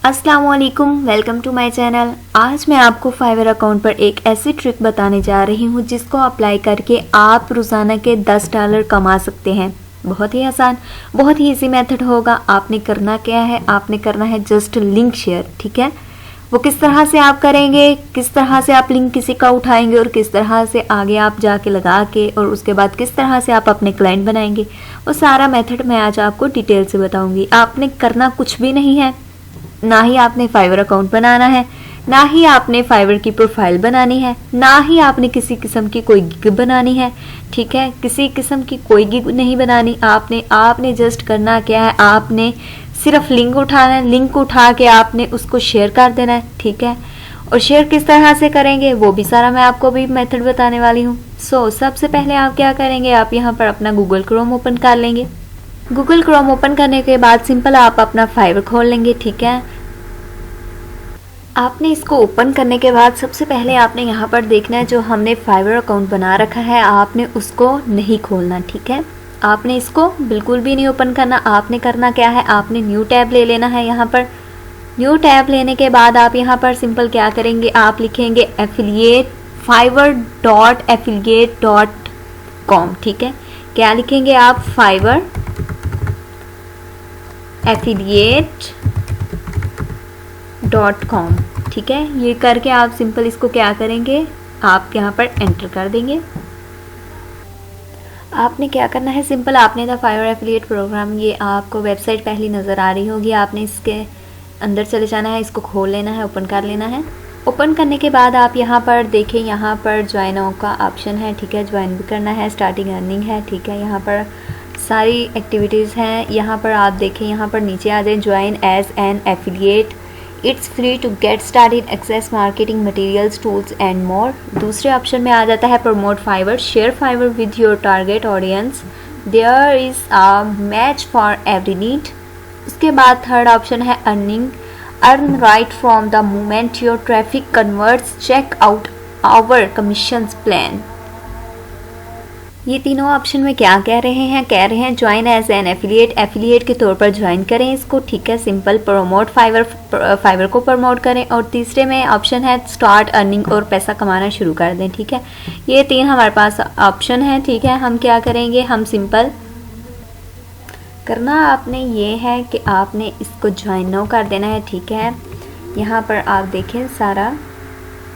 अस्सलाम वालेकुम, welcome to my channel. आज मैं आपको फाइवर अकाउंट पर एक ऐसी ट्रिक बताने जा रही हूँ जिसको अप्लाई करके आप रोज़ाना के $10 कमा सकते हैं। बहुत ही आसान, बहुत ही इजी मेथड होगा। आपने करना क्या है, आपने करना है जस्ट लिंक शेयर। ठीक है, वो किस तरह से आप करेंगे, किस तरह से आप लिंक किसी का उठाएंगे और किस तरह से आगे आप जाके लगा के और उसके बाद किस तरह से आप अपने क्लाइंट बनाएंगे, वो सारा मेथड मैं आज आपको डिटेल से बताऊंगी। आपने करना कुछ भी नहीं है, ना ही आपने फाइवर अकाउंट बनाना है, ना ही आपने फाइवर की प्रोफाइल बनानी है, ना ही आपने किसी किस्म की कोई गिग बनानी है। ठीक है, किसी किस्म की कोई गिग नहीं बनानी। आपने जस्ट करना क्या है, आपने सिर्फ लिंक उठाना है। लिंक उठा के आपने उसको शेयर कर देना है। ठीक है, और शेयर किस तरह से करेंगे वो भी सारा मैं आपको भी मेथड बताने वाली हूँ। सबसे पहले आप क्या करेंगे, आप यहाँ पर अपना गूगल क्रोम ओपन कर लेंगे। गूगल क्रोम ओपन करने के बाद सिंपल आप अपना फाइवर खोल लेंगे। ठीक है, आपने इसको ओपन करने के बाद सबसे पहले आपने यहाँ पर देखना है जो हमने फाइवर अकाउंट बना रखा है, आपने उसको नहीं खोलना। ठीक है, आपने इसको बिल्कुल भी नहीं ओपन करना। आपने करना क्या है, आपने न्यू टैब ले लेना है। यहाँ पर न्यू टैब लेने के बाद आप यहाँ पर सिंपल क्या करेंगे, आप लिखेंगे एफिलिएट fiverr.affiliate.com। ठीक है, क्या लिखेंगे आप, फाइवर affiliate.com। ठीक है, ये करके आप सिंपल इसको क्या करेंगे, आप यहाँ पर एंटर कर देंगे। आपने क्या करना है, सिंपल आपने द फाइवर एफिलिएट प्रोग्राम, ये आपको वेबसाइट पहली नज़र आ रही होगी, आपने इसके अंदर चले जाना है, इसको खोल लेना है, ओपन कर लेना है। ओपन करने के बाद आप यहाँ पर देखें, यहाँ पर ज्वाइन नाउ का ऑप्शन है। ठीक है, ज्वाइन भी करना है, स्टार्टिंग अर्निंग है। ठीक है, यहाँ पर सारी एक्टिविटीज़ हैं। यहाँ पर आप देखें, यहाँ पर नीचे आ जाए, join as an affiliate, it's free to get started, access marketing materials, tools and more. दूसरे ऑप्शन में आ जाता है promote Fiverr, share Fiverr with your target audience, there is a match for every need. उसके बाद third option है earning, earn right from the moment your traffic converts, check out our commissions plan. ये तीनों option में क्या कह रहे हैं, join as an affiliate, affiliate के तौर पर ज्वाइन करें इसको। ठीक है, सिंपल प्रमोट फाइवर को प्रमोट करें, और तीसरे में ऑप्शन है स्टार्ट अर्निंग, और पैसा कमाना शुरू कर दें। ठीक है, ये तीन हमारे पास ऑप्शन है। ठीक है, हम क्या करेंगे, हम सिंपल करना आपने ये है कि आपने इसको ज्वाइन नाउ कर देना है। ठीक है, यहाँ पर आप देखें सारा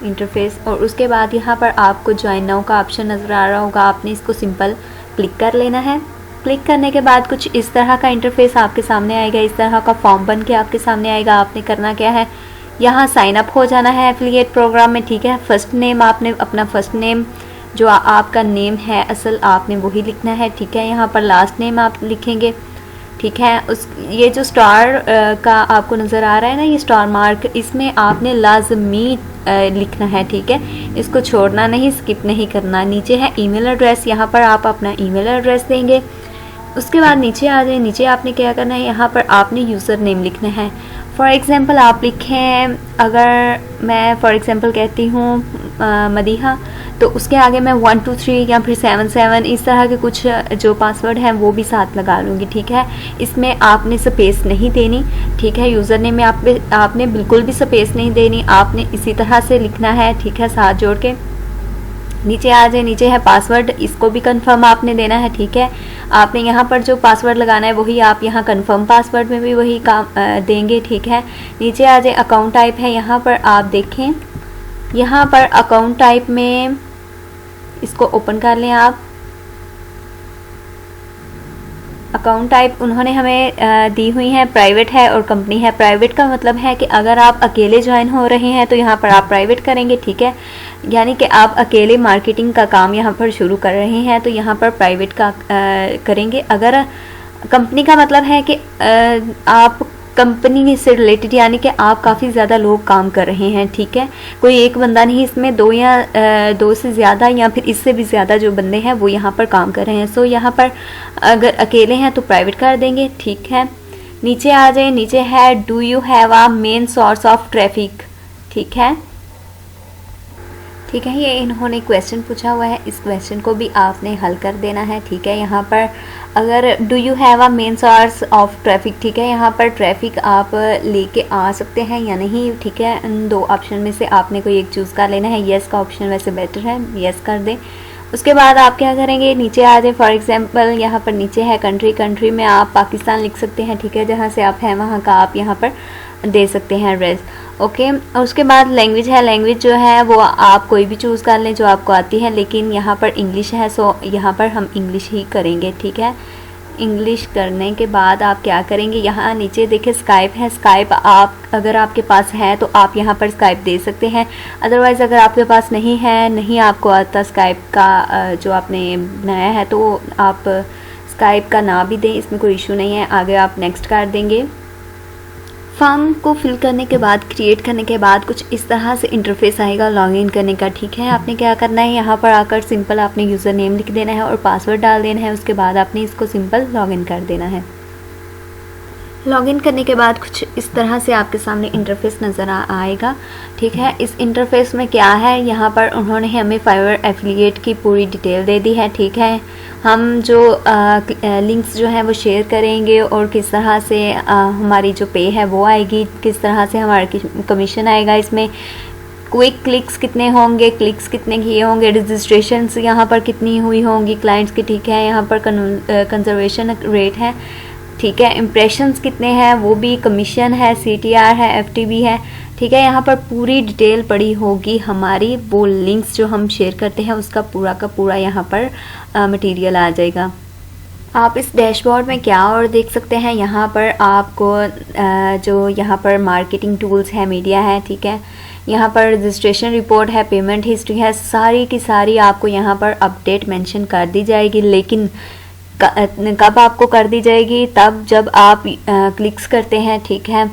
इंटरफेस, और उसके बाद यहाँ पर आपको ज्वाइन नाउ का ऑप्शन नज़र आ रहा होगा, आपने इसको सिंपल क्लिक कर लेना है। क्लिक करने के बाद कुछ इस तरह का इंटरफेस आपके सामने आएगा, इस तरह का फॉर्म बन के आपके सामने आएगा। आपने करना क्या है, यहाँ साइन अप हो जाना है एफिलिएट प्रोग्राम में। ठीक है, फर्स्ट नेम आपने अपना फर्स्ट नेम जो आपका नेम है असल, आपने वही लिखना है। ठीक है, यहाँ पर लास्ट नेम आप लिखेंगे। ठीक है, ये जो स्टार का आपको नज़र आ रहा है ना, ये स्टार मार्क, इसमें आपने लाजमी लिखना है। ठीक है, इसको छोड़ना नहीं, स्किप नहीं करना। नीचे है ईमेल एड्रेस, यहाँ पर आप अपना ईमेल एड्रेस देंगे। उसके बाद नीचे आ जाए, नीचे आपने क्या करना है, यहाँ पर आपने यूज़र नेम लिखना है। फॉर एग्ज़ाम्पल आप लिखें, अगर मैं फॉर एग्ज़ाम्पल कहती हूँ मदीहा, तो उसके आगे मैं 1 2 3 या फिर 7 7 इस तरह के कुछ जो पासवर्ड हैं वो भी साथ लगा लूँगी। ठीक है, इसमें आपने स्पेस नहीं देनी। ठीक है, यूज़र नेम में आपने बिल्कुल भी स्पेस नहीं देनी, आपने इसी तरह से लिखना है। ठीक है, साथ जोड़ के नीचे आ जाए, नीचे है पासवर्ड, इसको भी कंफर्म आपने देना है। ठीक है, आपने यहाँ पर जो पासवर्ड लगाना है वही आप यहाँ कंफर्म पासवर्ड में भी वही काम देंगे। ठीक है, नीचे आ जाए, अकाउंट टाइप है, यहाँ पर आप देखें, यहाँ पर अकाउंट टाइप में इसको ओपन कर लें आप। अकाउंट टाइप उन्होंने हमें दी हुई है, प्राइवेट है और कंपनी है। प्राइवेट का मतलब है कि अगर आप अकेले ज्वाइन हो रहे हैं तो यहाँ पर आप प्राइवेट करेंगे। ठीक है, यानी कि आप अकेले मार्केटिंग का काम यहाँ पर शुरू कर रहे हैं तो यहाँ पर प्राइवेट का करेंगे। अगर कंपनी का मतलब है कि आप कंपनी से रिलेटेड, यानी कि आप काफ़ी ज़्यादा लोग काम कर रहे हैं। ठीक है, कोई एक बंदा नहीं, इसमें दो से ज़्यादा या फिर इससे भी ज़्यादा जो बंदे हैं वो यहाँ पर काम कर रहे हैं। यहाँ पर अगर अकेले हैं तो प्राइवेट कर देंगे। ठीक है, नीचे आ जाए, नीचे है do you have a main source of traffic. ठीक है, ठीक है। ये इन्होंने क्वेश्चन पूछा हुआ है, इस क्वेश्चन को भी आपने हल कर देना है। ठीक है, यहाँ पर अगर do you have a main source of traffic, ठीक है, यहाँ पर ट्रैफिक आप लेके आ सकते हैं या नहीं। ठीक है, इन दो ऑप्शन में से आपने कोई एक चूज़ कर लेना है। येस का ऑप्शन वैसे बेटर है, येस कर दें। उसके बाद आप क्या करेंगे, नीचे आ जाए। फॉर एग्जांपल यहाँ पर नीचे है कंट्री, कंट्री में आप पाकिस्तान लिख सकते हैं। ठीक है, जहाँ से आप हैं वहाँ का आप यहाँ पर दे सकते हैं एड्रेस। ओके, और उसके बाद लैंग्वेज है, लैंग्वेज जो है वो आप कोई भी चूज़ कर लें जो आपको आती है, लेकिन यहाँ पर इंग्लिश है, सो यहाँ पर हम इंग्लिश ही करेंगे। ठीक है, इंग्लिश करने के बाद आप क्या करेंगे, यहाँ नीचे देखिए स्काइप है। स्काइप आप अगर आपके पास है तो आप यहाँ पर स्काइप दे सकते हैं। अदरवाइज़ अगर आपके पास नहीं है, नहीं आपको आता स्काइप का जो आपने बनाया है, तो आप स्काइप का ना भी दें, इसमें कोई इशू नहीं है। आगे आप नेक्स्ट कर देंगे। फॉर्म को फिल करने के बाद, क्रिएट करने के बाद कुछ इस तरह से इंटरफेस आएगा लॉगिन करने का। ठीक है, आपने क्या करना है, यहाँ पर आकर सिंपल आपने यूज़र नेम लिख देना है और पासवर्ड डाल देना है। उसके बाद आपने इसको सिंपल लॉगिन कर देना है। लॉगिन करने के बाद कुछ इस तरह से आपके सामने इंटरफेस नज़र आएगा। ठीक है, इस इंटरफेस में क्या है, यहाँ पर उन्होंने हमें फाइवर एफिलिएट की पूरी डिटेल दे दी है। ठीक है, हम जो लिंक्स जो हैं वो शेयर करेंगे और किस तरह से हमारी जो पे है वो आएगी, किस तरह से हमारा कमीशन आएगा, इसमें क्विक क्लिक्स कितने होंगे, क्लिक्स कितने किए होंगे, रजिस्ट्रेशंस यहाँ पर कितनी हुई होंगी क्लाइंट्स की। ठीक है, यहाँ पर कंजर्वेशन रेट है। ठीक है, इम्प्रेशंस कितने हैं वो भी, कमीशन है, CTR है, FTB है। ठीक है, यहाँ पर पूरी डिटेल पड़ी होगी हमारी, वो लिंक्स जो हम शेयर करते हैं उसका पूरा का पूरा यहाँ पर मटेरियल आ जाएगा। आप इस डैशबोर्ड में क्या और देख सकते हैं, यहाँ पर आपको जो यहाँ पर मार्केटिंग टूल्स है, मीडिया है। ठीक है, यहाँ पर रजिस्ट्रेशन रिपोर्ट है, पेमेंट हिस्ट्री है, सारी की सारी आपको यहाँ पर अपडेट मेंशन कर दी जाएगी। लेकिन कब आपको कर दी जाएगी, तब जब आप क्लिक्स करते हैं। ठीक है,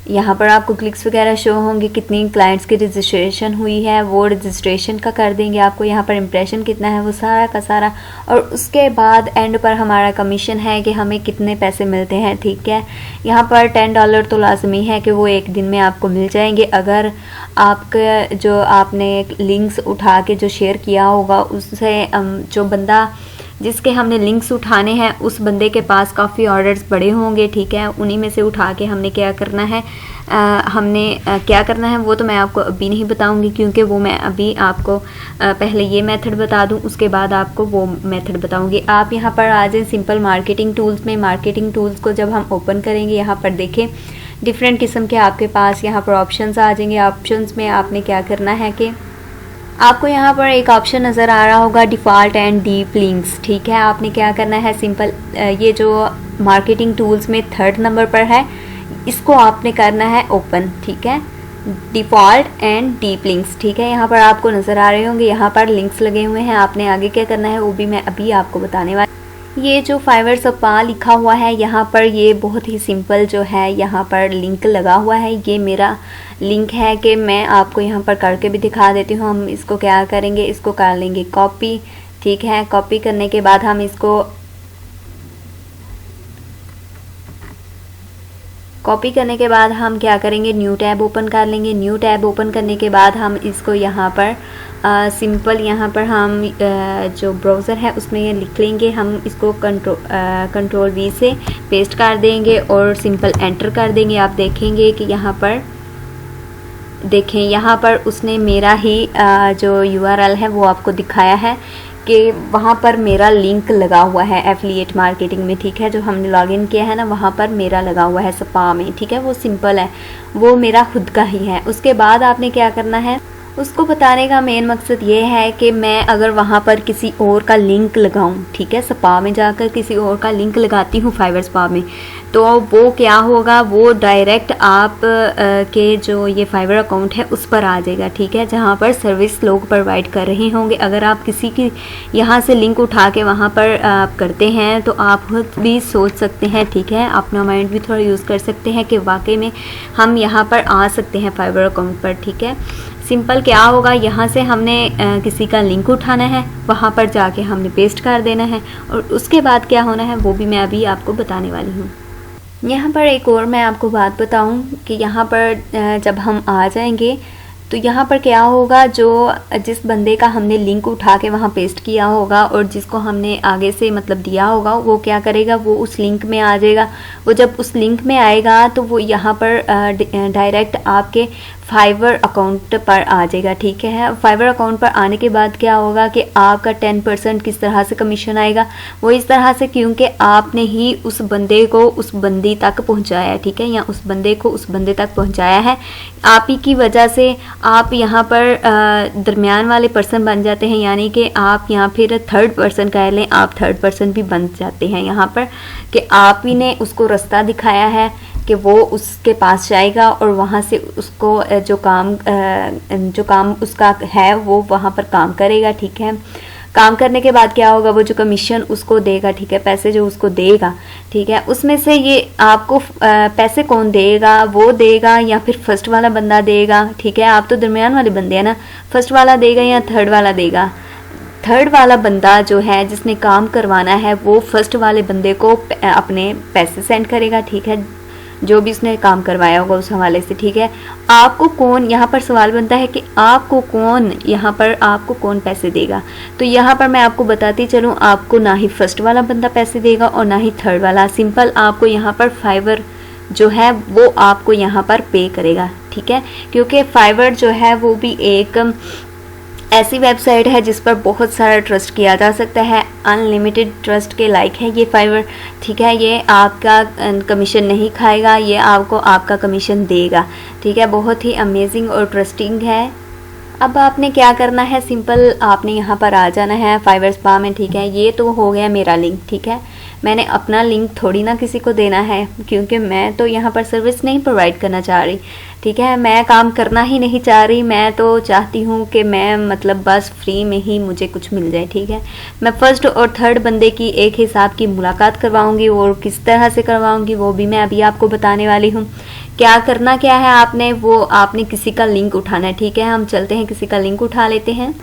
यहाँ पर आपको क्लिक्स वगैरह शो होंगे, कितनी क्लाइंट्स की रजिस्ट्रेशन हुई है वो रजिस्ट्रेशन का कर देंगे आपको, यहाँ पर इम्प्रेशन कितना है वो सारा का सारा, और उसके बाद एंड पर हमारा कमीशन है कि हमें कितने पैसे मिलते हैं। ठीक है, यहाँ पर $10 तो लाजमी है कि वो एक दिन में आपको मिल जाएंगे। अगर आपके जो आपने लिंक्स उठा के जो शेयर किया होगा, उससे जो बंदा जिसके हमने लिंक्स उठाने हैं उस बंदे के पास काफ़ी ऑर्डर्स बड़े होंगे। ठीक है, उन्हीं में से उठा के हमने क्या करना है, क्या करना है वो तो मैं आपको अभी नहीं बताऊंगी, क्योंकि वो मैं अभी आपको पहले ये मेथड बता दूं, उसके बाद आपको वो मेथड बताऊंगी। आप यहाँ पर आ जाएं सिंपल मार्केटिंग टूल्स में। मार्केटिंग टूल्स को जब हम ओपन करेंगे, यहाँ पर देखें डिफरेंट किस्म के आपके पास यहाँ पर ऑप्शंस आ जाएंगे। ऑप्शंस में आपने क्या करना है कि आपको यहाँ पर एक ऑप्शन नज़र आ रहा होगा डिफ़ॉल्ट एंड डीप लिंक्स। ठीक है, आपने क्या करना है, सिंपल ये जो मार्केटिंग टूल्स में 3rd नंबर पर है, इसको आपने करना है ओपन। ठीक है, डिफ़ॉल्ट एंड डीप लिंक्स। ठीक है, यहाँ पर आपको नज़र आ रहे होंगे, यहाँ पर लिंक्स लगे हुए हैं। आपने आगे क्या करना है वो भी मैं अभी आपको बताने वाली। ये जो फाइवर स्पा लिखा हुआ है यहाँ पर, ये बहुत ही सिंपल जो है यहाँ पर लिंक लगा हुआ है। ये मेरा लिंक है कि मैं आपको यहाँ पर करके भी दिखा देती हूँ। हम इसको क्या करेंगे, इसको कर लेंगे कॉपी। ठीक है, कॉपी करने के बाद हम इसको कॉपी करने के बाद हम क्या करेंगे, न्यू टैब ओपन कर लेंगे। न्यू टैब ओपन करने के बाद हम इसको यहाँ पर सिंपल यहाँ पर हम जो ब्राउज़र है उसमें ये लिख लेंगे। हम इसको कंट्रोल V से पेस्ट कर देंगे और सिंपल एंटर कर देंगे। आप देखेंगे कि यहाँ पर देखें, यहाँ पर उसने मेरा ही जो URL है वो आपको दिखाया है कि वहाँ पर मेरा लिंक लगा हुआ है एफिलिएट मार्केटिंग में। ठीक है, जो हमने लॉगिन किया है ना, वहाँ पर मेरा लगा हुआ है स्पा में। ठीक है, वो सिंपल है, वो मेरा खुद का ही है। उसके बाद आपने क्या करना है, उसको बताने का मेन मकसद ये है कि मैं अगर वहाँ पर किसी और का लिंक लगाऊं, ठीक है, स्पा में जाकर किसी और का लिंक लगाती हूँ फाइवर स्पा में, तो वो क्या होगा, वो डायरेक्ट आप के जो ये फाइवर अकाउंट है उस पर आ जाएगा। ठीक है, जहाँ पर सर्विस लोग प्रोवाइड कर रहे होंगे। अगर आप किसी की यहाँ से लिंक उठा के वहाँ पर आप करते हैं तो आप खुद भी सोच सकते हैं, ठीक है, अपना माइंड भी थोड़ा यूज़ कर सकते हैं कि वाकई में हम यहाँ पर आ सकते हैं फाइवर अकाउंट पर। ठीक है, सिंपल क्या होगा, यहाँ से हमने किसी का लिंक उठाना है, वहाँ पर जाके हमने पेस्ट कर देना है और उसके बाद क्या होना है वो भी मैं अभी आपको बताने वाली हूँ। यहाँ पर एक और मैं आपको बात बताऊँ कि यहाँ पर जब हम आ जाएंगे तो यहाँ पर क्या होगा, जो जिस बंदे का हमने लिंक उठा के वहाँ पेस्ट किया होगा और जिसको हमने आगे से मतलब दिया होगा, वो क्या करेगा, वो उस लिंक में आ जाएगा। वो जब उस लिंक में आएगा तो वो यहाँ पर डायरेक्ट आपके फाइवर अकाउंट पर आ जाएगा, ठीक है। फाइवर अकाउंट पर आने के बाद क्या होगा कि आपका 10% किस तरह से कमीशन आएगा, वो इस तरह से क्योंकि आपने ही उस बंदे को उस बंदी तक पहुंचाया है, ठीक है, या उस बंदे को उस बंदे तक पहुंचाया है। आप ही की वजह से आप यहाँ पर दरमियान वाले पर्सन बन जाते हैं, यानी कि आप यहाँ फिर थर्ड पर्सन कह लें, आप थर्ड पर्सन भी बन जाते हैं यहाँ पर, कि आप ही ने उसको रास्ता दिखाया है कि वो उसके पास जाएगा और वहाँ से उसको जो काम उसका है वो वहाँ पर काम करेगा, ठीक है। काम करने के बाद क्या होगा, वो जो कमीशन उसको देगा, ठीक है, पैसे जो उसको देगा, ठीक है, उसमें से ये आपको पैसे कौन देगा, वो देगा या फिर फर्स्ट वाला बंदा देगा, ठीक है। आप तो दरमियान वाले बंदे हैं ना, फर्स्ट वाला देगा या थर्ड वाला देगा। थर्ड वाला बंदा जो है जिसने काम करवाना है वो फर्स्ट वाले बंदे को अपने पैसे सेंड करेगा, ठीक है, जो भी उसने काम करवाया होगा उस हवाले से, ठीक है। आपको कौन, यहाँ पर सवाल बनता है कि आपको कौन, यहाँ पर आपको कौन पैसे देगा। तो यहाँ पर मैं आपको बताती चलूँ, आपको ना ही फर्स्ट वाला बंदा पैसे देगा और ना ही थर्ड वाला, सिंपल आपको यहाँ पर फाइवर जो है वो आपको यहाँ पर पे करेगा, ठीक है। क्योंकि फाइवर जो है वो भी एक ऐसी वेबसाइट है जिस पर बहुत सारा ट्रस्ट किया जा सकता है, अनलिमिटेड ट्रस्ट के लायक है ये फाइवर, ठीक है। ये आपका कमीशन नहीं खाएगा, ये आपको आपका कमीशन देगा, ठीक है। बहुत ही अमेजिंग और ट्रस्टिंग है। अब आपने क्या करना है, सिंपल आपने यहाँ पर आ जाना है फाइवर स्पा में, ठीक है। ये तो हो गया मेरा लिंक, ठीक है। मैंने अपना लिंक थोड़ी ना किसी को देना है, क्योंकि मैं तो यहाँ पर सर्विस नहीं प्रोवाइड करना चाह रही, ठीक है। मैं काम करना ही नहीं चाह रही, मैं तो चाहती हूँ कि मैं मतलब बस फ्री में ही मुझे कुछ मिल जाए, ठीक है। मैं फर्स्ट और थर्ड बंदे की एक हिसाब की मुलाकात करवाऊँगी और किस तरह से करवाऊँगी वो भी मैं अभी आपको बताने वाली हूँ। क्या करना क्या है आपने, वो आपने किसी का लिंक उठाना है, ठीक है। हम चलते हैं किसी का लिंक उठा लेते हैं।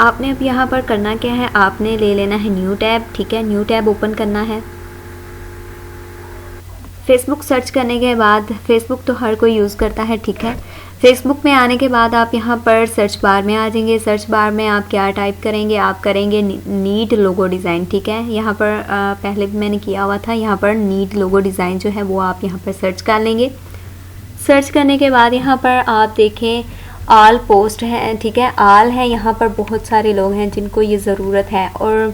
आपने अब यहाँ पर करना क्या है, आपने ले लेना है न्यू टैब, ठीक है। न्यू टैब ओपन करना है। फेसबुक सर्च करने के बाद, फेसबुक तो हर कोई यूज़ करता है, ठीक है। फेसबुक में आने के बाद आप यहाँ पर सर्च बार में आ जाएंगे। सर्च बार में आप क्या टाइप करेंगे, आप करेंगे नीड लोगो डिज़ाइन, ठीक है। यहाँ पर पहले भी मैंने किया हुआ था, यहाँ पर नीड लोगो डिज़ाइन जो है वो आप यहाँ पर सर्च कर लेंगे। सर्च करने के बाद यहाँ पर आप देखें ऑल पोस्ट है, ठीक है, ऑल है। यहाँ पर बहुत सारे लोग हैं जिनको ये ज़रूरत है और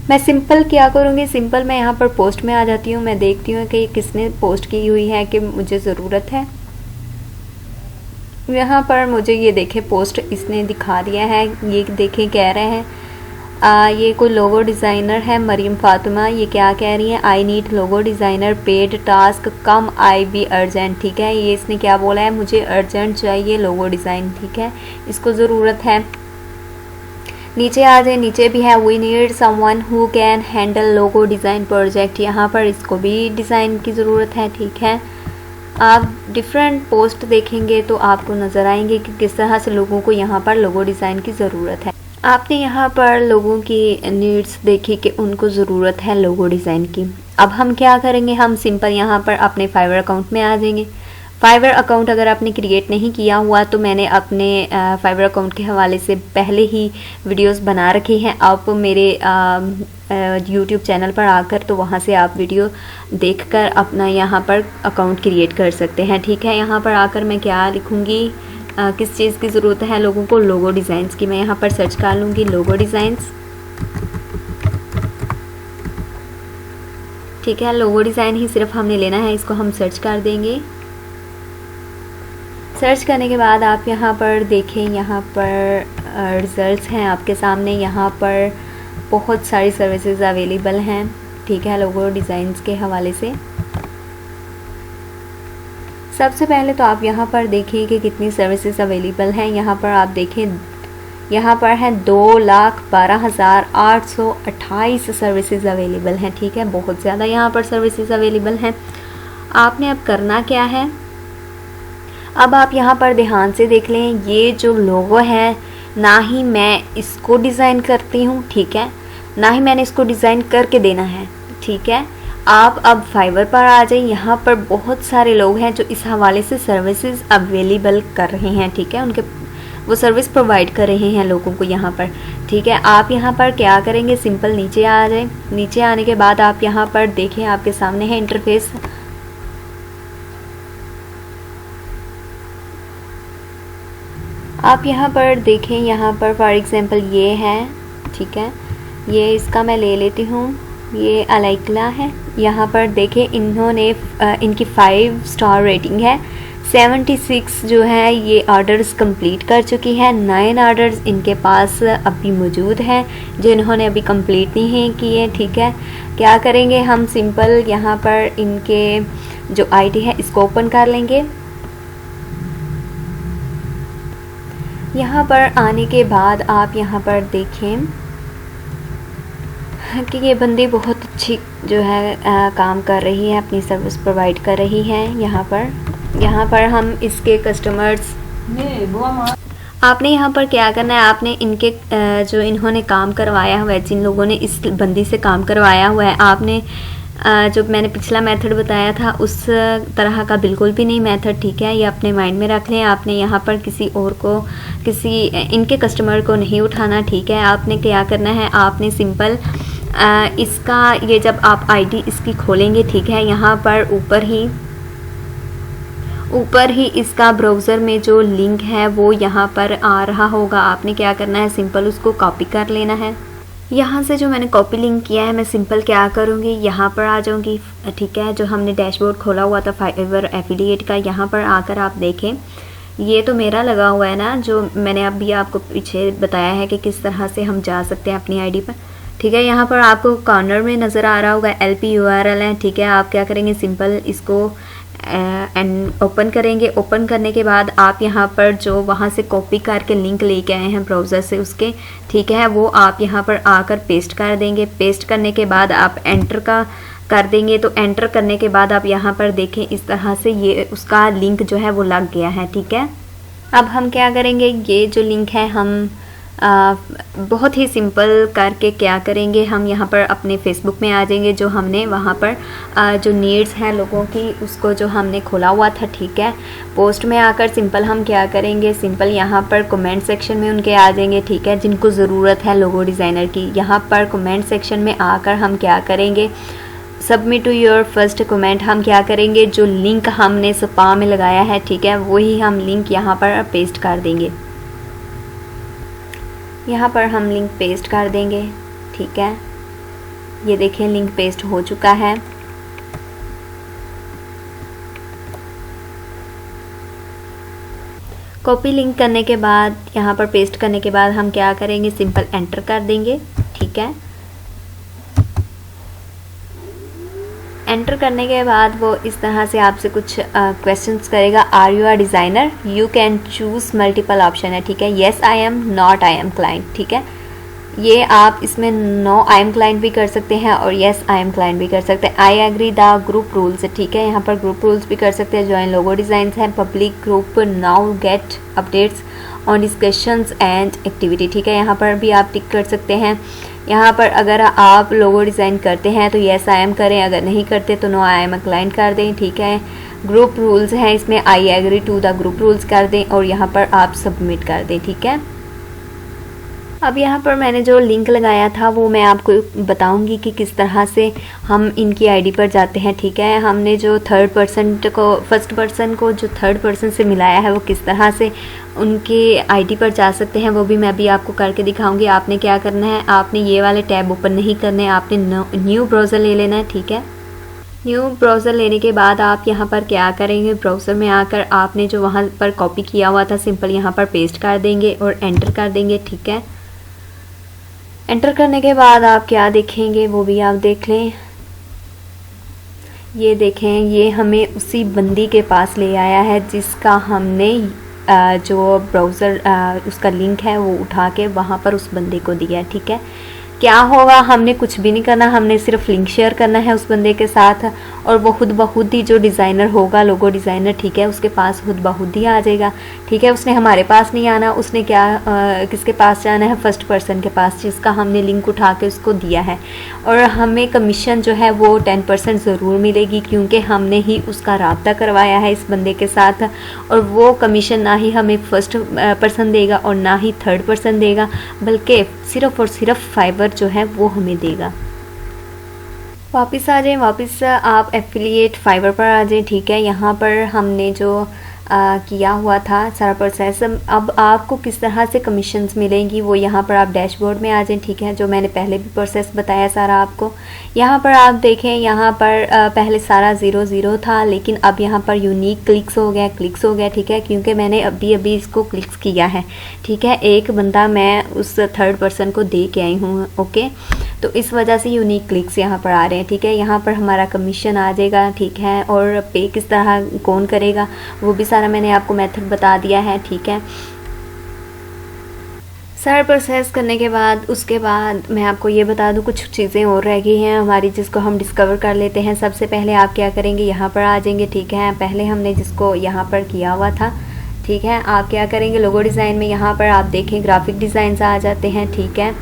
मैं सिंपल क्या करूँगी, सिंपल मैं यहाँ पर पोस्ट में आ जाती हूँ। मैं देखती हूँ कि किसने पोस्ट की हुई है कि मुझे ज़रूरत है। यहाँ पर मुझे ये देखें पोस्ट इसने दिखा दिया है, ये देखें कह रहे हैं ये कोई लोगो डिज़ाइनर है मरीम फातिमा, ये क्या कह रही है, I need logo designer paid task come I be urgent, ठीक है। ये इसने क्या बोला है, मुझे अर्जेंट चाहिए लोगो डिज़ाइन, ठीक है, इसको ज़रूरत है। नीचे आ जाए, नीचे भी है we need someone who can handle logo design project, यहाँ पर इसको भी डिज़ाइन की ज़रूरत है, ठीक है। आप डिफरेंट पोस्ट देखेंगे तो आपको नज़र आएंगे कि किस तरह से लोगों को यहाँ पर लोगो डिज़ाइन की ज़रूरत है। आपने यहाँ पर लोगों की नीड्स देखी कि उनको ज़रूरत है लोगो डिज़ाइन की। अब हम क्या करेंगे, हम सिंपल यहाँ पर अपने फाइवर अकाउंट में आ जाएंगे। फाइवर अकाउंट अगर आपने क्रिएट नहीं किया हुआ तो मैंने अपने फाइवर अकाउंट के हवाले से पहले ही वीडियोस बना रखी हैं। आप मेरे यूट्यूब चैनल पर आकर तो वहाँ से आप वीडियो देखकर अपना यहाँ पर अकाउंट क्रिएट कर सकते हैं, ठीक है। यहाँ पर आकर मैं क्या लिखूँगी, किस चीज़ की ज़रूरत है लोगों को, लोगो डिज़ाइंस की। मैं यहाँ पर सर्च कर लूँगी लोगो डिज़ाइंस, ठीक है। लोगो डिज़ाइन ही सिर्फ हमने लेना है, इसको हम सर्च कर देंगे। सर्च करने के बाद आप यहाँ पर देखें, यहाँ पर रिज़ल्ट्स हैं आपके सामने। यहाँ पर बहुत सारी सर्विसेज अवेलेबल हैं, ठीक है, लोगो डिज़ाइंस के हवाले से। सबसे पहले तो आप यहाँ पर देखिए कि कितनी सर्विसेज अवेलेबल हैं। यहाँ पर आप देखें, यहाँ पर है 2,12,828 सर्विसेज अवेलेबल हैं, ठीक है। बहुत ज़्यादा यहाँ पर सर्विसेज अवेलेबल हैं। आपने अब करना क्या है, अब आप यहाँ पर ध्यान से देख लें, ये जो लोगो है ना ही मैं इसको डिज़ाइन करती हूँ, ठीक है, ना ही मैंने इसको डिज़ाइन करके देना है, ठीक है। आप अब फाइवर पर आ जाइए। यहाँ पर बहुत सारे लोग हैं जो इस हवाले से सर्विसेज अवेलेबल कर रहे हैं, ठीक है, उनके वो सर्विस प्रोवाइड कर रहे हैं लोगों को यहाँ पर, ठीक है। आप यहाँ पर क्या करेंगे, सिंपल नीचे आ जाए। नीचे आने के बाद आप यहाँ पर देखें, आपके सामने है इंटरफेस। आप यहाँ पर देखें, यहाँ पर फॉर एग्जांपल ये है, ठीक है, ये इसका मैं ले लेती हूँ, ये अलाइकला है। यहाँ पर देखें इन्होंने इनकी 5 स्टार रेटिंग है। 76 जो है ये ऑर्डर्स कंप्लीट कर चुकी है। 9 ऑर्डर्स इनके पास अभी मौजूद हैं जो इन्होंने अभी कंप्लीट नहीं किए, ठीक है। क्या करेंगे हम, सिंपल यहाँ पर इनके जो आईडी है इसको ओपन कर लेंगे। यहाँ पर आने के बाद आप यहाँ पर देखें कि ये बंदी बहुत अच्छी जो है काम कर रही है, अपनी सर्विस प्रोवाइड कर रही है। यहाँ पर हम इसके कस्टमर्स, आपने यहाँ पर क्या करना है, आपने इनके जो इन्होंने काम करवाया हुआ है, जिन लोगों ने इस बंदी से काम करवाया हुआ है, आपने जो मैंने पिछला मेथड बताया था उस तरह का बिल्कुल भी नहीं मेथड, ठीक है। ये अपने माइंड में रख लें। आपने यहाँ पर किसी और को, किसी इनके कस्टमर को नहीं उठाना, ठीक है। आपने क्या करना है, आपने सिंपल इसका ये जब आप आईडी इसकी खोलेंगे, ठीक है, यहाँ पर ऊपर ही इसका ब्राउज़र में जो लिंक है वो यहाँ पर आ रहा होगा। आपने क्या करना है, सिंपल उसको कॉपी कर लेना है। यहाँ से जो मैंने कॉपी लिंक किया है, मैं सिंपल क्या करूँगी, यहाँ पर आ जाऊँगी, ठीक है। जो हमने डैशबोर्ड खोला हुआ था फाइवर एफिलिएट का, यहाँ पर आकर आप देखें, ये तो मेरा लगा हुआ है ना, जो मैंने अभी आपको पीछे बताया है कि किस तरह से हम जा सकते हैं अपनी आईडी पर, ठीक है। यहाँ पर आपको कॉर्नर में नज़र आ रहा होगा LP URL है, ठीक है। आप क्या करेंगे, सिंपल इसको ओपन करेंगे। ओपन करने के बाद आप यहाँ पर जो वहाँ से कॉपी करके लिंक लेके आए हैं ब्राउज़र से उसके, ठीक है, वो आप यहाँ पर आकर पेस्ट कर देंगे। पेस्ट करने के बाद आप एंटर का कर देंगे। तो एंटर करने के बाद आप यहाँ पर देखें, इस तरह से ये उसका लिंक जो है वो लग गया है, ठीक है। अब हम क्या करेंगे, ये जो लिंक है हम बहुत ही सिंपल करके क्या करेंगे, हम यहाँ पर अपने फेसबुक में आ जाएंगे। जो हमने वहाँ पर जो नीड्स हैं लोगों की, उसको जो हमने खोला हुआ था, ठीक है। पोस्ट में आकर सिंपल हम क्या करेंगे, सिंपल यहाँ पर कमेंट सेक्शन में उनके आ जाएंगे, ठीक है, जिनको ज़रूरत है लोगो डिज़ाइनर की। यहाँ पर कमेंट सेक्शन में आकर हम क्या करेंगे, submit to your first comment, हम क्या करेंगे, जो लिंक हमने स्पा में लगाया है, ठीक है, वही हम लिंक यहाँ पर पेस्ट कर देंगे। यहाँ पर हम लिंक पेस्ट कर देंगे, ठीक है। ये देखें लिंक पेस्ट हो चुका है। कॉपी लिंक करने के बाद, यहाँ पर पेस्ट करने के बाद हम क्या करेंगे, सिंपल एंटर कर देंगे, ठीक है। एंटर करने के बाद वो इस तरह से आपसे कुछ क्वेश्चंस करेगा। Are you a designer, you can choose multiple option है, ठीक है। Yes I am, not I am client, ठीक है। ये आप इसमें नो आई एम क्लाइंट भी कर सकते हैं और येस आई एम क्लाइंट भी कर सकते हैं। I agree the group rules, ठीक है, यहाँ पर ग्रुप रूल्स भी कर सकते हैं। ज्वाइन लोगो डिज़ाइंस है, public group, now get updates on discussions and activity, ठीक है, यहाँ पर भी आप टिक कर सकते हैं। यहाँ पर अगर आप लोगो डिज़ाइन करते हैं तो येस आई एम करें, अगर नहीं करते तो नो आई एम क्लाइंट कर दें, ठीक है। ग्रुप रूल्स हैं, इसमें I agree to the group rules कर दें और यहाँ पर आप सबमिट कर दें, ठीक है। अब यहाँ पर मैंने जो लिंक लगाया था वो मैं आपको बताऊंगी कि किस तरह से हम इनकी आईडी पर जाते हैं, ठीक है। हमने जो फर्स्ट पर्सन को जो थर्ड पर्सन से मिलाया है वो किस तरह से उनके आईडी पर जा सकते हैं, वो भी मैं अभी आपको करके दिखाऊंगी। आपने क्या करना है, आपने ये वाले टैब ओपन नहीं करने, आपने न्यू ब्राउज़र ले लेना है, ठीक है। न्यू ब्राउज़र लेने के बाद आप यहाँ पर क्या करेंगे, ब्राउज़र में आकर आपने जो वहाँ पर कॉपी किया हुआ था सिंपल यहाँ पर पेस्ट कर देंगे और एंटर कर देंगे, ठीक है। एंटर करने के बाद आप क्या देखेंगे वो भी आप देख लें। ये देखें, ये हमें उसी बंदी के पास ले आया है जिसका हमने जो ब्राउज़र उसका लिंक है वो उठा के वहाँ पर उस बंदे को दिया, ठीक है। क्या होगा, हमने कुछ भी नहीं करना, हमने सिर्फ लिंक शेयर करना है उस बंदे के साथ और वो खुद ब खुद ही जो डिज़ाइनर होगा, लोगो डिज़ाइनर, ठीक है, उसके पास खुद ब खुद ही आ जाएगा, ठीक है। उसने हमारे पास नहीं आना, उसने क्या किसके पास जाना है, फर्स्ट पर्सन के पास, जिसका हमने लिंक उठा के उसको दिया है। और हमें कमीशन जो है वो 10% ज़रूर मिलेगी, क्योंकि हमने ही उसका राब्ता करवाया है इस बंदे के साथ। और वो कमीशन ना ही हमें फर्स्ट पर्सन देगा और ना ही थर्ड पर्सन देगा, बल्कि सिर्फ़ और सिर्फ फाइवर जो है वो हमें देगा। वापस आ जाएं, वापस आप एफिलिएट फाइवर पर आ जाएं, ठीक है। यहाँ पर हमने जो किया हुआ था सारा प्रोसेस, अब आपको किस तरह से कमीशंस मिलेंगी वो यहाँ पर आप डैशबोर्ड में आ जाएं, ठीक है, जो मैंने पहले भी प्रोसेस बताया सारा आपको। यहाँ पर आप देखें, यहाँ पर पहले सारा 0 था, लेकिन अब यहाँ पर यूनिक क्लिक्स हो गया, ठीक है, क्योंकि मैंने अभी इसको क्लिक्स किया है, ठीक है। एक बंदा मैं उस थर्ड पर्सन को दे के आई हूँ, ओके, तो इस वजह से यूनिक क्लिक्स यहाँ पर आ रहे हैं, ठीक है। यहाँ पर हमारा कमीशन आ जाएगा, ठीक है, और पे किस तरह कौन करेगा वो भी सारा मैंने आपको मेथड बता दिया है, ठीक है। सारा प्रोसेस करने के बाद उसके बाद मैं आपको ये बता दूँ, कुछ चीज़ें और रह गई हैं हमारी जिसको हम डिस्कवर कर लेते हैं। सबसे पहले आप क्या करेंगे, यहाँ पर आ जाएंगे, ठीक है। पहले हमने जिसको यहाँ पर किया हुआ था, ठीक है, आप क्या करेंगे, लोगो डिज़ाइन में यहाँ पर आप देखें ग्राफिक डिज़ाइन आ जाते हैं, ठीक है।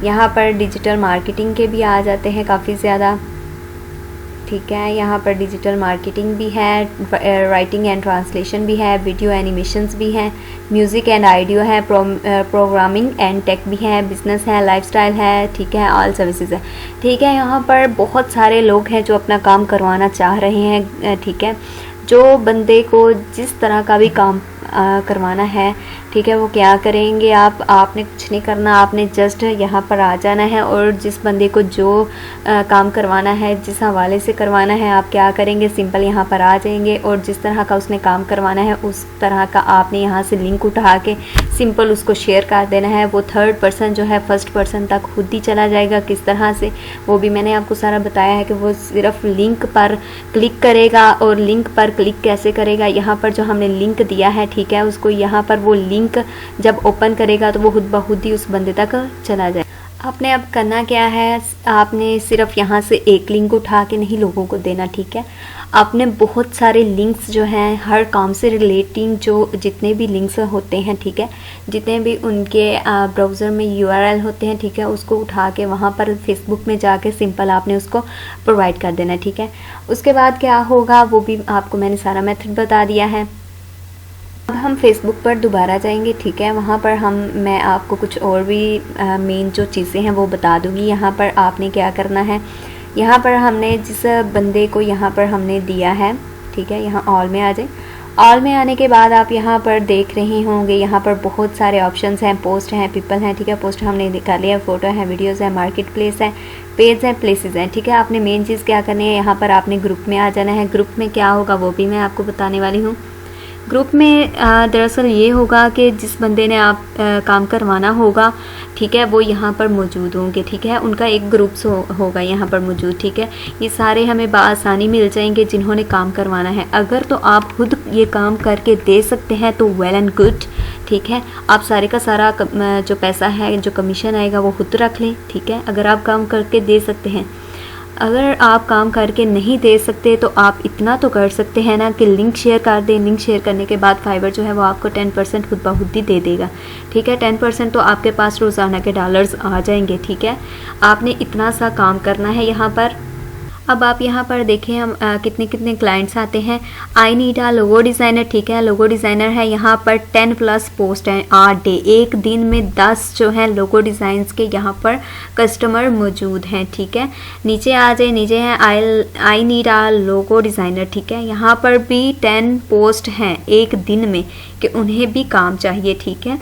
यहाँ पर डिजिटल मार्केटिंग के भी आ जाते हैं काफ़ी ज़्यादा, ठीक है। यहाँ पर डिजिटल मार्केटिंग भी है, राइटिंग एंड ट्रांसलेशन भी है, वीडियो एनिमेशंस भी हैं, म्यूज़िक एंड ऑडियो है, प्रोग्रामिंग एंड टेक भी है, बिजनेस है, लाइफस्टाइल है, ठीक है, ऑल सर्विसेज है, ठीक है। यहाँ पर बहुत सारे लोग हैं जो अपना काम करवाना चाह रहे हैं, ठीक है। जो बंदे को जिस तरह का भी काम करवाना है, ठीक है, वो क्या करेंगे, आपने कुछ नहीं करना, आपने जस्ट यहाँ पर आ जाना है और जिस बंदे को जो काम करवाना है, जिस हवाले से करवाना है, आप क्या करेंगे, सिंपल यहाँ पर आ जाएंगे और जिस तरह का उसने काम करवाना है उस तरह का आपने यहाँ से लिंक उठा के सिंपल उसको शेयर कर देना है। वो थर्ड पर्सन जो है फर्स्ट पर्सन तक खुद ही चला जाएगा। किस तरह से, वो भी मैंने आपको सारा बताया है कि वो सिर्फ लिंक पर क्लिक करेगा। और लिंक पर क्लिक कैसे करेगा, यहाँ पर जो हमने लिंक दिया है, ठीक है, उसको यहाँ पर वो लिंक जब ओपन करेगा तो वो खुद ब खुद ही उस बंदे तक चला जाए। आपने अब करना क्या है, आपने सिर्फ यहाँ से एक लिंक उठा के नहीं लोगों को देना, ठीक है। आपने बहुत सारे लिंक्स जो हैं हर काम से रिलेटिंग, जो जितने भी लिंक्स होते हैं, ठीक है, जितने भी उनके ब्राउज़र में URL होते हैं, ठीक है, उसको उठा के वहाँ पर फेसबुक में जाके सिंपल आपने उसको प्रोवाइड कर देना, ठीक है। उसके बाद क्या होगा वो भी आपको मैंने सारा मेथड बता दिया है। अब हम फेसबुक पर दोबारा जाएंगे, ठीक है। वहाँ पर मैं आपको कुछ और भी मेन जो चीज़ें हैं वो बता दूँगी। यहाँ पर आपने क्या करना है, यहाँ पर हमने जिस बंदे को यहाँ पर हमने दिया है, ठीक है, यहाँ ऑल में आ जाए। ऑल में आने के बाद आप यहाँ पर देख रहे होंगे, यहाँ पर बहुत सारे ऑप्शंस हैं, पोस्ट हैं, पीपल हैं, ठीक है। पोस्ट हमने कर लिया, फ़ोटो है, वीडियोज़ है, मार्केट प्लेस है, पेज है, प्लेसेस हैं, ठीक है। आपने मेन चीज़ क्या करनी है, यहाँ पर आपने ग्रुप में आ जाना है। ग्रुप में क्या होगा वो भी मैं आपको बताने वाली हूँ। ग्रुप में दरअसल ये होगा कि जिस बंदे ने आप काम करवाना होगा, ठीक है, वो यहाँ पर मौजूद होंगे, ठीक है। उनका एक ग्रुप्स होगा यहाँ पर मौजूद, ठीक है। ये सारे हमें बआसानी मिल जाएंगे जिन्होंने काम करवाना है। अगर तो आप खुद ये काम करके दे सकते हैं तो वेल एंड गुड, ठीक है। आप सारे का सारा जो पैसा है, जो कमीशन आएगा वो खुद रख लें, ठीक है, अगर आप काम करके दे सकते हैं। अगर आप काम करके नहीं दे सकते तो आप इतना तो कर सकते हैं ना कि लिंक शेयर कर दें। लिंक शेयर करने के बाद फाइवर जो है वो आपको 10% खुद ब खुद ही दे देगा, ठीक है। 10% तो आपके पास रोज़ाना के डॉलर्स आ जाएंगे, ठीक है। आपने इतना सा काम करना है यहाँ पर। अब आप यहाँ पर देखें हम कितने कितने क्लाइंट्स आते हैं। I need uh logo designer, ठीक है, लोगो डिज़ाइनर है। यहाँ पर 10+ पोस्ट हैं आर डे, एक दिन में 10 जो है लोगो डिज़ाइंस के यहाँ पर कस्टमर मौजूद हैं, ठीक है। नीचे आ जाए, नीचे है I need uh logo designer, ठीक है। यहाँ पर भी 10 पोस्ट हैं एक दिन में कि उन्हें भी काम चाहिए, ठीक है।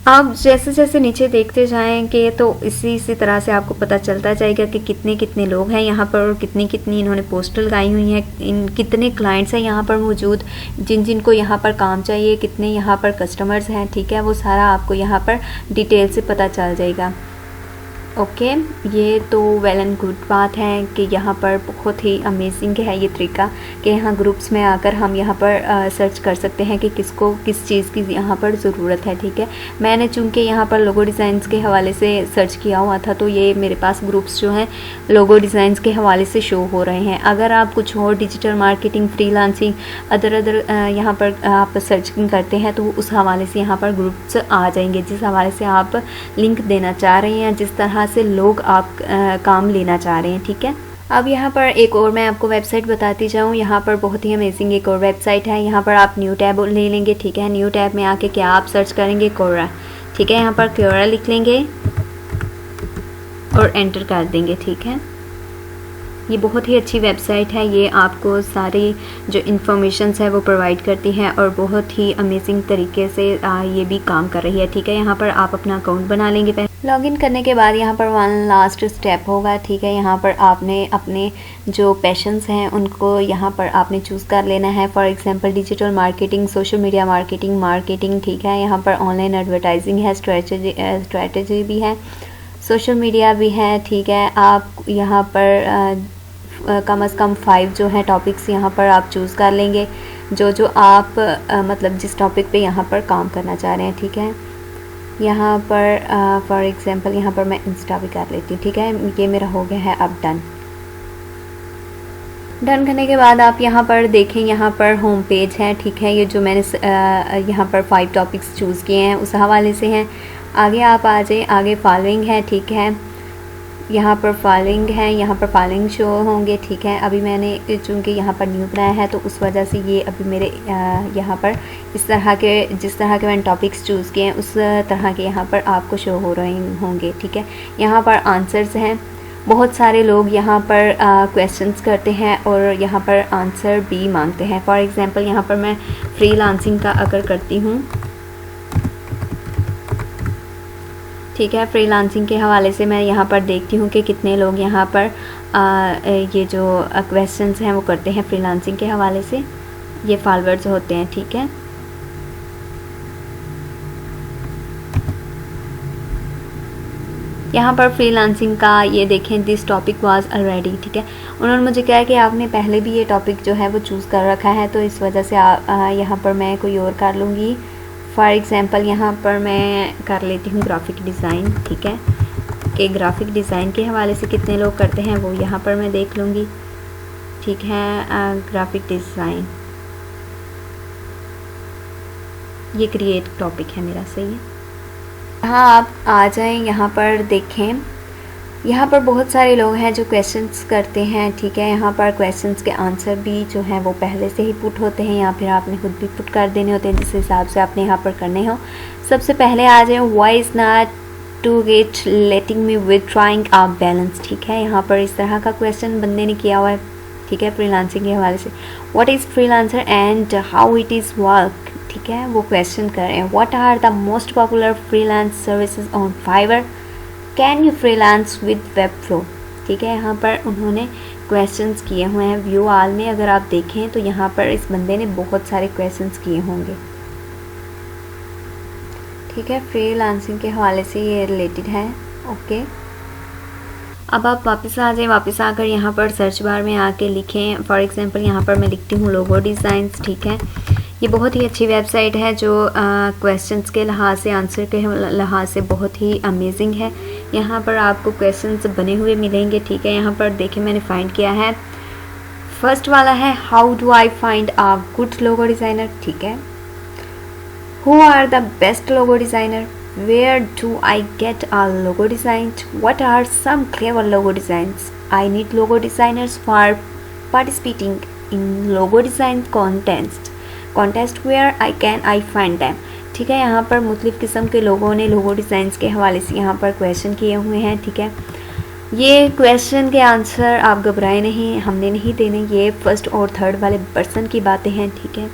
आप जैसे जैसे नीचे देखते जाएंगे तो इसी तरह से आपको पता चलता जाएगा कि कितने कितने लोग हैं यहाँ पर और कितनी कितनी इन्होंने पोस्ट लगाई हुई हैं, इन कितने क्लाइंट्स हैं यहाँ पर मौजूद, जिन को यहाँ पर काम चाहिए, कितने यहाँ पर कस्टमर्स हैं, ठीक है। वो सारा आपको यहाँ पर डिटेल से पता चल जाएगा। ओके ये तो वेल एंड गुड बात है कि यहाँ पर बहुत ही अमेजिंग है ये तरीका कि यहाँ ग्रुप्स में आकर हम यहाँ पर सर्च कर सकते हैं कि किसको किस चीज़ की यहाँ पर ज़रूरत है। ठीक है, मैंने चूँकि यहाँ पर लोगो डिज़ाइंस के हवाले से सर्च किया हुआ था तो ये मेरे पास ग्रुप्स जो हैं लोगो डिज़ाइंस के हवाले से शो हो रहे हैं। अगर आप कुछ और डिजिटल मार्केटिंग, फ्रीलांसिंग, अदर यहाँ पर आप सर्चिंग करते हैं तो उस हवाले से यहाँ पर ग्रुप्स आ जाएंगे जिस हवाले से आप लिंक देना चाह रहे हैं, जिस तरह से लोग आप काम लेना चाह रहे हैं। ठीक है, अब यहाँ पर एक और मैं आपको वेबसाइट बताती जाऊँ। यहाँ पर बहुत ही अमेजिंग एक और वेबसाइट है। यहाँ पर आप न्यू टैब ले लेंगे। ठीक है, न्यू टैब में आके क्या आप सर्च करेंगे, कोरा। ठीक है, यहाँ पर कोरा लिख लेंगे और एंटर कर देंगे। ठीक है, ये बहुत ही अच्छी वेबसाइट है। ये आपको सारी जो इन्फॉर्मेशंस है वो प्रोवाइड करती है और बहुत ही अमेजिंग तरीके से ये भी काम कर रही है। ठीक है, यहाँ पर आप अपना अकाउंट बना लेंगे। पहले लॉगिन करने के बाद यहाँ पर वन लास्ट स्टेप होगा। ठीक है, यहाँ पर आपने अपने जो पैशंस हैं उनको यहाँ पर आपने चूज़ कर लेना है। For example digital marketing, social media marketing. ठीक है, यहाँ पर ऑनलाइन एडवर्टाइजिंग है, स्ट्रेटजी भी है, सोशल मीडिया भी है। ठीक है, आप यहाँ पर कम से कम 5 जो है टॉपिक्स यहाँ पर आप चूज़ कर लेंगे जो आप मतलब जिस टॉपिक पे यहाँ पर काम करना चाह रहे हैं। ठीक है, यहाँ पर फॉर एग्जांपल यहाँ पर मैं इंस्टा भी कर लेती हूँ। ठीक है, ये मेरा हो गया है अब डन करने के बाद आप यहाँ पर देखें, यहाँ पर होम पेज है। ठीक है, ये जो मैंने यहाँ पर 5 टॉपिक्स चूज़ किए हैं उस हवाले से हैं। आगे आप आ जाए, आगे फॉलोइंग है। ठीक है, यहाँ पर फॉलोइंग है, यहाँ पर फॉलोइंग शो होंगे। ठीक है, अभी मैंने चूँकि यहाँ पर न्यू बनाया है तो उस वजह से ये अभी मेरे यहाँ पर इस तरह के जिस तरह के मैंने टॉपिक्स चूज़ किए हैं उस तरह के यहाँ पर आपको शो हो रहे होंगे। ठीक है, यहाँ पर आंसर्स हैं। बहुत सारे लोग यहाँ पर क्वेश्चंस करते हैं और यहाँ पर आंसर भी मांगते हैं। फॉर एग्ज़ाम्पल यहाँ पर मैं फ्रीलांसिंग का अगर करती हूँ, ठीक है, फ्रीलांसिंग के हवाले से मैं यहाँ पर देखती हूँ कि कितने लोग यहाँ पर ये जो क्वेश्चंस हैं वो करते हैं फ्रीलांसिंग के हवाले से, ये फॉलोअर्स होते हैं। ठीक है, यहाँ पर फ्रीलांसिंग का ये देखें, दिस टॉपिक वाज ऑलरेडी। ठीक है, उन्होंने मुझे कहा कि आपने पहले भी ये टॉपिक जो है वो चूज़ कर रखा है तो इस वजह से यहाँ पर मैं कोई और कर लूँगी। फॉर एग्ज़ाम्पल यहाँ पर मैं कर लेती हूँ ग्राफिक डिज़ाइन। ठीक है, कि ग्राफिक डिज़ाइन के हवाले से कितने लोग करते हैं वो यहाँ पर मैं देख लूँगी। ठीक है, ग्राफिक डिज़ाइन ये क्रिएट टॉपिक है मेरा, सही है। हाँ, आप आ जाएं, यहाँ पर देखें, यहाँ पर बहुत सारे लोग हैं जो क्वेश्चंस करते हैं। ठीक है, यहाँ पर क्वेश्चंस के आंसर भी जो हैं वो पहले से ही पुट होते हैं या फिर आपने खुद भी पुट कर देने होते हैं जिस हिसाब से आपने यहाँ पर करने हो। सबसे पहले आ जाए, why is not to get letting me with trying a balance. ठीक है, यहाँ पर इस तरह का क्वेश्चन बंदे ने किया हुआ है। ठीक है, फ्रीलांसिंग के हवाले से, what is freelancer and how it is work. ठीक है, वो क्वेश्चन कर रहे हैं, what are the most popular freelance services on Fiverr, can you freelance with Webflow. ठीक है, यहाँ पर उन्होंने क्वेश्चंस किए हुए हैं। व्यू ऑल में अगर आप देखें तो यहाँ पर इस बंदे ने बहुत सारे क्वेश्चंस किए होंगे। ठीक है, फ्रीलांसिंग के हवाले से ये रिलेटेड है। ओके, अब आप वापस आ जाएं, वापस आकर यहाँ पर सर्च बार में आके लिखें। फॉर एग्जांपल यहाँ पर मैं लिखती हूँ लोगो डिज़ाइंस। ठीक है, ये बहुत ही अच्छी वेबसाइट है जो क्वेश्चंस के लिहाज से, आंसर के लिहाज से बहुत ही अमेजिंग है। यहाँ पर आपको क्वेश्चंस बने हुए मिलेंगे। ठीक है, यहाँ पर देखें मैंने फाइंड किया है। फर्स्ट वाला है, how do I find a good logo designer. ठीक है, who are the best logo designer, where do I get a logo design, what are some clever logo designs, I need logo designers for participating in logo design contest where I can I find them. ठीक है, यहाँ पर मुख्तलिफ़ किस्म के लोगों ने लोगो designs के हवाले से यहाँ पर क्वेश्चन किए हुए हैं। ठीक है, ये क्वेश्चन के आंसर आप घबराए नहीं, हमने नहीं देने, ये फर्स्ट और थर्ड वाले पर्सन की बातें हैं। ठीक है,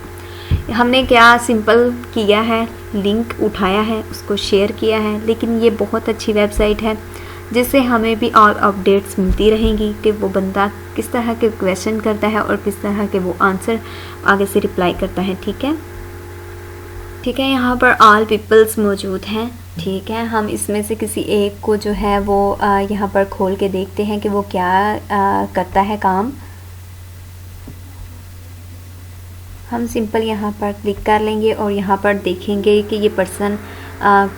हमने क्या सिंपल किया है, लिंक उठाया है, उसको शेयर किया है। लेकिन ये बहुत अच्छी वेबसाइट है जिससे हमें भी और अपडेट्स मिलती रहेंगी कि वो बंदा किस तरह के क्वेश्चन करता है और किस तरह के वो आंसर आगे से रिप्लाई करता है। ठीक है, ठीक है, यहाँ पर ऑल पीपल्स मौजूद हैं। ठीक है, हम इसमें से किसी एक को जो है वो यहाँ पर खोल के देखते हैं कि वो क्या करता है काम। हम सिंपल यहाँ पर क्लिक कर लेंगे और यहाँ पर देखेंगे कि ये पर्सन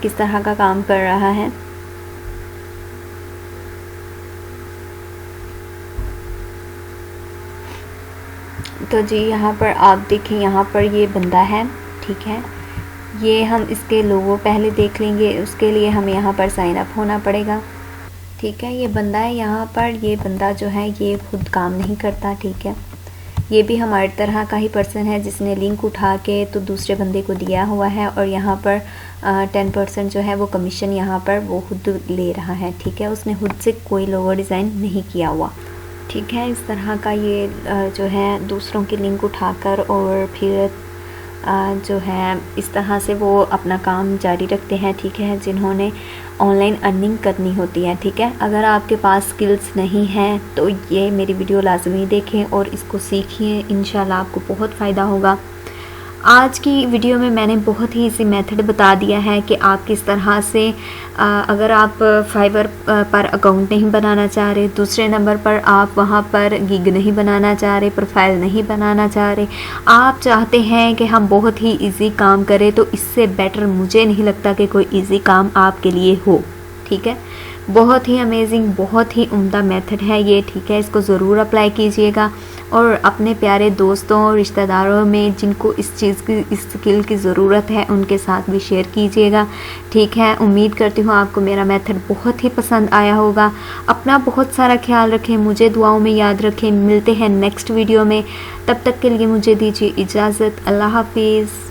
किस तरह का काम कर रहा है। तो जी यहाँ पर आप देखें, यहाँ पर ये बंदा है, ठीक है। ये हम इसके लोगो पहले देख लेंगे, उसके लिए हमें यहाँ पर साइन अप होना पड़ेगा, ठीक है। ये बंदा है यहाँ पर, ये बंदा जो है ये खुद काम नहीं करता, ठीक है। ये भी हमारी तरह का ही पर्सन है जिसने लिंक उठा के तो दूसरे बंदे को दिया हुआ है और यहाँ पर 10% जो है वो कमीशन यहाँ पर वो खुद ले रहा है, ठीक है। उसने खुद से कोई लोगो डिज़ाइन नहीं किया हुआ, ठीक है। इस तरह का ये जो है दूसरों की लिंक उठाकर और फिर जो है इस तरह से वो अपना काम जारी रखते हैं, ठीक है, जिन्होंने ऑनलाइन अर्निंग करनी होती है, ठीक है। अगर आपके पास स्किल्स नहीं हैं तो ये मेरी वीडियो लाजमी देखें और इसको सीखिए, इंशाल्लाह आपको बहुत फ़ायदा होगा। आज की वीडियो में मैंने बहुत ही इजी मेथड बता दिया है कि आप किस तरह से अगर आप फाइवर पर अकाउंट नहीं बनाना चाह रहे, दूसरे नंबर पर आप वहां पर गिग नहीं बनाना चाह रहे, प्रोफाइल नहीं बनाना चाह रहे, आप चाहते हैं कि हम बहुत ही इजी काम करें, तो इससे बेटर मुझे नहीं लगता कि कोई इजी काम आपके लिए हो, ठीक है। बहुत ही अमेजिंग, बहुत ही उम्दा मेथड है ये, ठीक है। इसको ज़रूर अप्लाई कीजिएगा और अपने प्यारे दोस्तों और रिश्तेदारों में जिनको इस चीज़ की, इस स्किल की ज़रूरत है, उनके साथ भी शेयर कीजिएगा, ठीक है। उम्मीद करती हूँ आपको मेरा मेथड बहुत ही पसंद आया होगा। अपना बहुत सारा ख्याल रखें, मुझे दुआओं में याद रखें। मिलते हैं नेक्स्ट वीडियो में, तब तक के लिए मुझे दीजिए इजाज़त। अल्लाह हाफिज़।